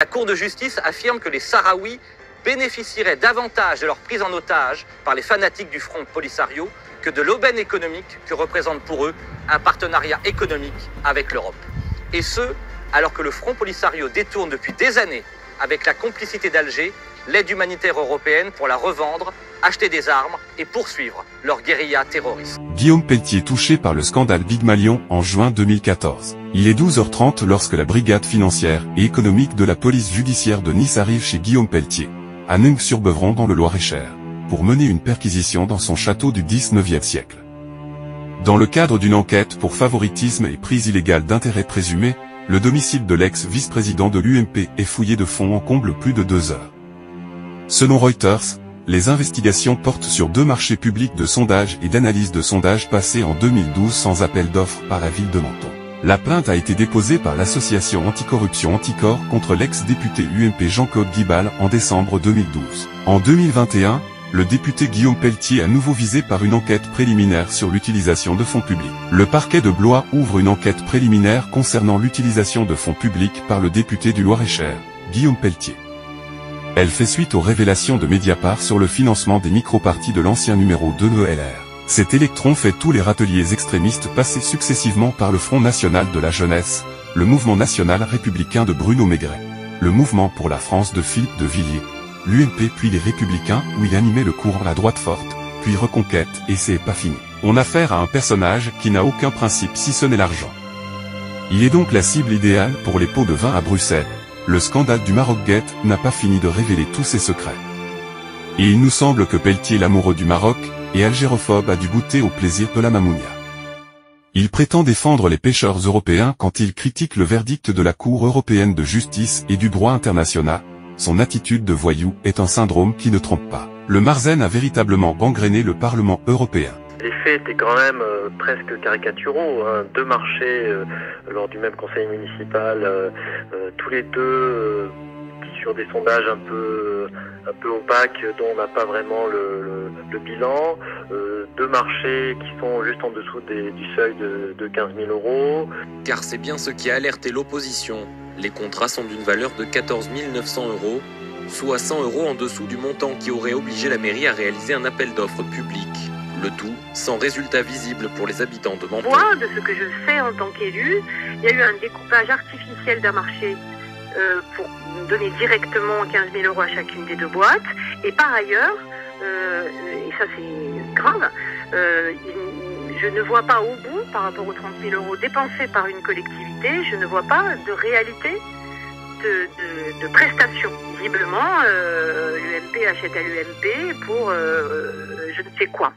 La Cour de justice affirme que les Sahraouis bénéficieraient davantage de leur prise en otage par les fanatiques du Front Polisario que de l'aubaine économique que représente pour eux un partenariat économique avec l'Europe. Et ce, alors que le Front Polisario détourne depuis des années, avec la complicité d'Alger, l'aide humanitaire européenne pour la revendre, acheter des armes et poursuivre leur guérilla terroriste. Guillaume Pelletier touché par le scandale Big Malion en juin 2014. Il est 12h30 lorsque la brigade financière et économique de la police judiciaire de Nice arrive chez Guillaume Pelletier, à Nunc-sur-Beuvron dans le Loir-et-Cher, pour mener une perquisition dans son château du XIXe siècle. Dans le cadre d'une enquête pour favoritisme et prise illégale d'intérêt présumé, le domicile de l'ex-vice-président de l'UMP est fouillé de fond en comble plus de 2 heures. Selon Reuters, les investigations portent sur 2 marchés publics de sondage et d'analyse de sondage passés en 2012 sans appel d'offres par la ville de Menton. La plainte a été déposée par l'association anticorruption Anticor contre l'ex-député UMP Jean-Claude Guibal en décembre 2012. En 2021, le député Guillaume Pelletier à nouveau visé par une enquête préliminaire sur l'utilisation de fonds publics. Le parquet de Blois ouvre une enquête préliminaire concernant l'utilisation de fonds publics par le député du Loir-et-Cher, Guillaume Pelletier. Elle fait suite aux révélations de Mediapart sur le financement des micro-partis de l'ancien numéro 2 de LR. Cet électron fait tous les râteliers extrémistes passer successivement par le Front National de la Jeunesse, le Mouvement National Républicain de Bruno Maigret, le Mouvement pour la France de Philippe de Villiers, l'UMP puis les Républicains où il animait le courant La Droite Forte, puis Reconquête et c'est pas fini. On a affaire à un personnage qui n'a aucun principe si ce n'est l'argent. Il est donc la cible idéale pour les pots de vin à Bruxelles. Le scandale du Maroc Gate n'a pas fini de révéler tous ses secrets. Et il nous semble que Pelletier, l'amoureux du Maroc, et algérophobe, a dû goûter au plaisir de la mamounia. Il prétend défendre les pêcheurs européens quand il critique le verdict de la Cour européenne de justice et du droit international. Son attitude de voyou est un syndrome qui ne trompe pas. Le Marzen a véritablement gangréné le Parlement européen. Les faits étaient quand même presque caricaturaux, hein. 2 marchés lors du même conseil municipal, tous les deux sur des sondages un peu opaques dont on n'a pas vraiment le bilan, 2 marchés qui sont juste en dessous du seuil de 15 000 euros. Car c'est bien ce qui a alerté l'opposition. Les contrats sont d'une valeur de 14 900 euros, soit 100 euros en dessous du montant qui aurait obligé la mairie à réaliser un appel d'offres public. Le tout sans résultat visible pour les habitants de Menton. Moi, de ce que je sais en tant qu'élu, il y a eu un découpage artificiel d'un marché pour donner directement 15 000 euros à chacune des 2 boîtes. Et par ailleurs, et ça c'est grave, je ne vois pas au bout, par rapport aux 30 000 euros dépensés par une collectivité, je ne vois pas de réalité de prestations. Visiblement, l'UMP achète à l'UMP pour je ne sais quoi.